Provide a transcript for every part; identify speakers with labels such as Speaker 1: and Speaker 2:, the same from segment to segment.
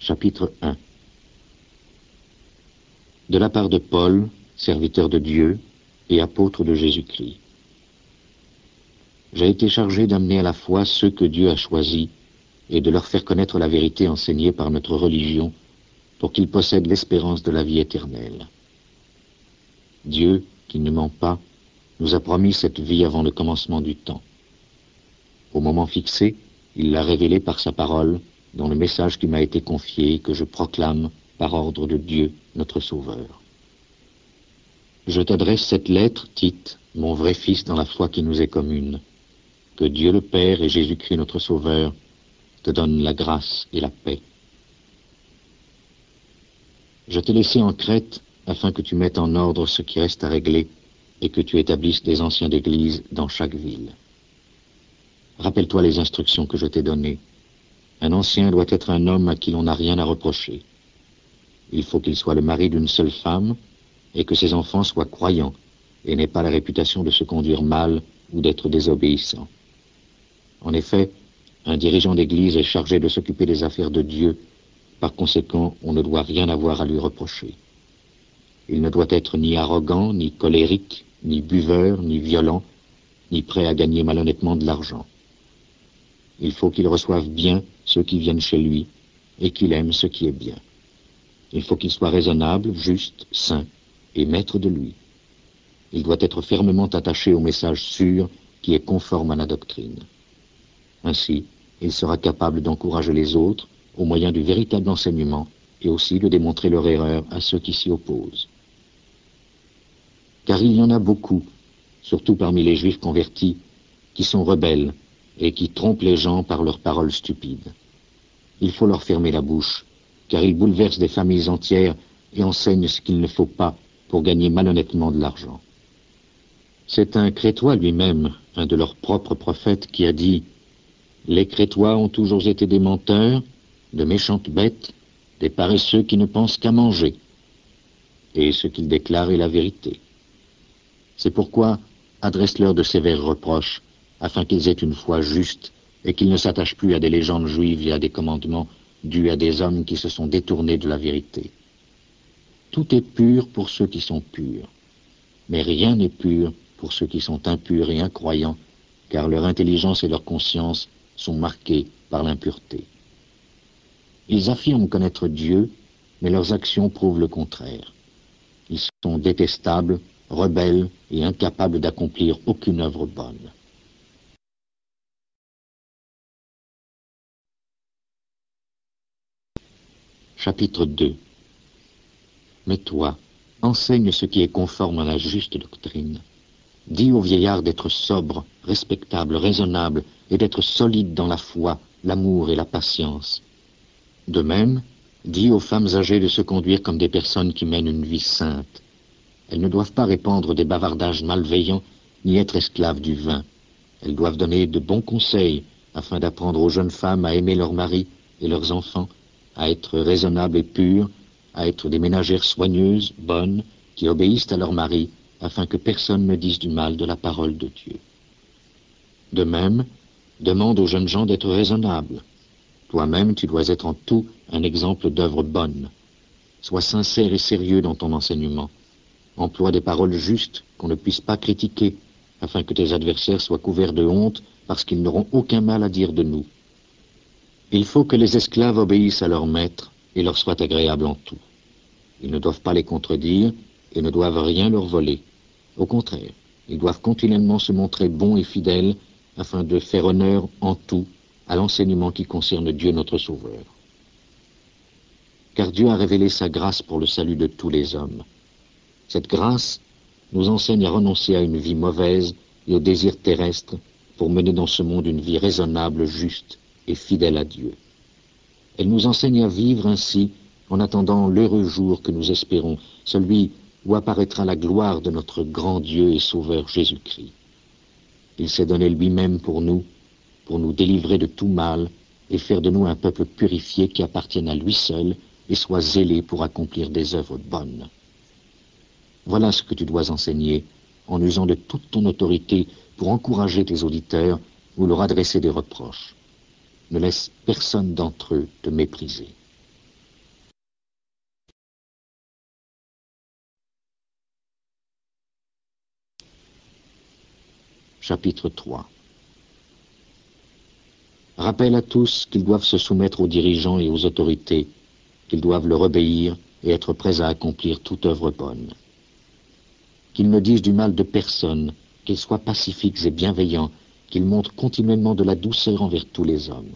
Speaker 1: Chapitre 1. De la part de Paul, serviteur de Dieu et apôtre de Jésus-Christ. J'ai été chargé d'amener à la foi ceux que Dieu a choisis et de leur faire connaître la vérité enseignée par notre religion pour qu'ils possèdent l'espérance de la vie éternelle. Dieu, qui ne ment pas, nous a promis cette vie avant le commencement du temps. Au moment fixé, il l'a révélé par sa parole, dans le message qui m'a été confié et que je proclame par ordre de Dieu, notre Sauveur. Je t'adresse cette lettre, Tite, mon vrai fils dans la foi qui nous est commune. Que Dieu le Père et Jésus-Christ notre Sauveur te donnent la grâce et la paix. Je t'ai laissé en Crète afin que tu mettes en ordre ce qui reste à régler et que tu établisses des anciens d'église dans chaque ville. Rappelle-toi les instructions que je t'ai données. Un ancien doit être un homme à qui l'on n'a rien à reprocher. Il faut qu'il soit le mari d'une seule femme et que ses enfants soient croyants et n'aient pas la réputation de se conduire mal ou d'être désobéissants. En effet, un dirigeant d'église est chargé de s'occuper des affaires de Dieu. Par conséquent, on ne doit rien avoir à lui reprocher. Il ne doit être ni arrogant, ni colérique, ni buveur, ni violent, ni prêt à gagner malhonnêtement de l'argent. Il faut qu'il reçoive bien ceux qui viennent chez lui et qu'il aime ce qui est bien. Il faut qu'il soit raisonnable, juste, saint et maître de lui. Il doit être fermement attaché au message sûr qui est conforme à la doctrine. Ainsi, il sera capable d'encourager les autres au moyen du véritable enseignement et aussi de démontrer leur erreur à ceux qui s'y opposent. Car il y en a beaucoup, surtout parmi les Juifs convertis, qui sont rebelles et qui trompent les gens par leurs paroles stupides. Il faut leur fermer la bouche, car ils bouleversent des familles entières et enseignent ce qu'il ne faut pas pour gagner malhonnêtement de l'argent. C'est un Crétois lui-même, un de leurs propres prophètes, qui a dit « Les Crétois ont toujours été des menteurs, de méchantes bêtes, des paresseux qui ne pensent qu'à manger. » Et ce qu'il déclare est la vérité. C'est pourquoi adresse-leur de sévères reproches, afin qu'ils aient une foi juste et qu'ils ne s'attachent plus à des légendes juives et à des commandements dus à des hommes qui se sont détournés de la vérité. Tout est pur pour ceux qui sont purs, mais rien n'est pur pour ceux qui sont impurs et incroyants, car leur intelligence et leur conscience sont marquées par l'impureté. Ils affirment connaître Dieu, mais leurs actions prouvent le contraire. Ils sont détestables, rebelles et incapables d'accomplir aucune œuvre bonne. Chapitre 2. Mais toi, enseigne ce qui est conforme à la juste doctrine. Dis aux vieillards d'être sobres, respectables, raisonnables, et d'être solides dans la foi, l'amour et la patience. De même, dis aux femmes âgées de se conduire comme des personnes qui mènent une vie sainte. Elles ne doivent pas répandre des bavardages malveillants, ni être esclaves du vin. Elles doivent donner de bons conseils, afin d'apprendre aux jeunes femmes à aimer leurs maris et leurs enfants, à être raisonnables et pures, à être des ménagères soigneuses, bonnes, qui obéissent à leur mari, afin que personne ne dise du mal de la parole de Dieu. De même, demande aux jeunes gens d'être raisonnables. Toi-même, tu dois être en tout un exemple d'œuvre bonne. Sois sincère et sérieux dans ton enseignement. Emploie des paroles justes qu'on ne puisse pas critiquer, afin que tes adversaires soient couverts de honte parce qu'ils n'auront aucun mal à dire de nous. Il faut que les esclaves obéissent à leurs maîtres et leur soient agréables en tout. Ils ne doivent pas les contredire et ne doivent rien leur voler. Au contraire, ils doivent continuellement se montrer bons et fidèles afin de faire honneur en tout à l'enseignement qui concerne Dieu notre Sauveur. Car Dieu a révélé sa grâce pour le salut de tous les hommes. Cette grâce nous enseigne à renoncer à une vie mauvaise et aux désirs terrestres pour mener dans ce monde une vie raisonnable, juste et fidèle à Dieu. Elle nous enseigne à vivre ainsi en attendant l'heureux jour que nous espérons, celui où apparaîtra la gloire de notre grand Dieu et Sauveur Jésus-Christ. Il s'est donné lui-même pour nous délivrer de tout mal et faire de nous un peuple purifié qui appartienne à lui seul et soit zélé pour accomplir des œuvres bonnes. Voilà ce que tu dois enseigner en usant de toute ton autorité pour encourager tes auditeurs ou leur adresser des reproches. Ne laisse personne d'entre eux te mépriser. chapitre 3. Rappelle à tous qu'ils doivent se soumettre aux dirigeants et aux autorités, qu'ils doivent leur obéir et être prêts à accomplir toute œuvre bonne. Qu'ils ne disent du mal de personne, qu'ils soient pacifiques et bienveillants, qu'ils montrent continuellement de la douceur envers tous les hommes.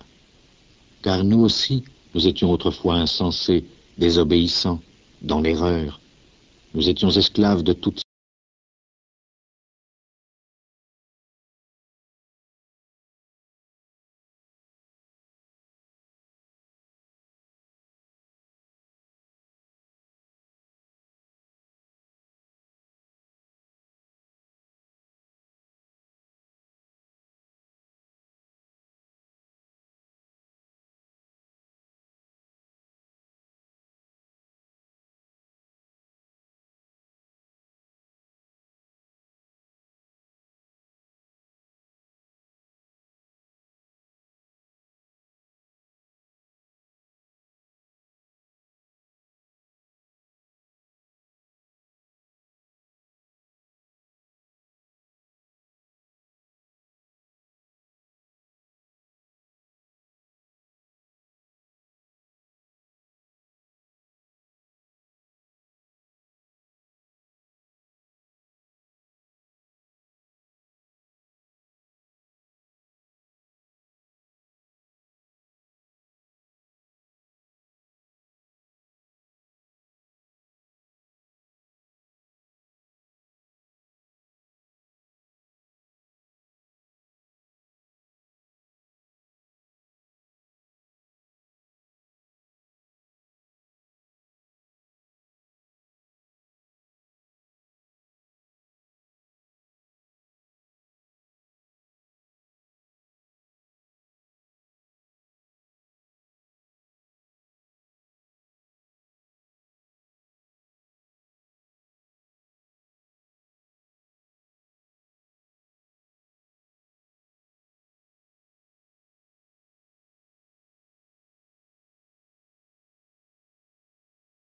Speaker 1: Car nous aussi, nous étions autrefois insensés, désobéissants, dans l'erreur. Nous étions esclaves de toutes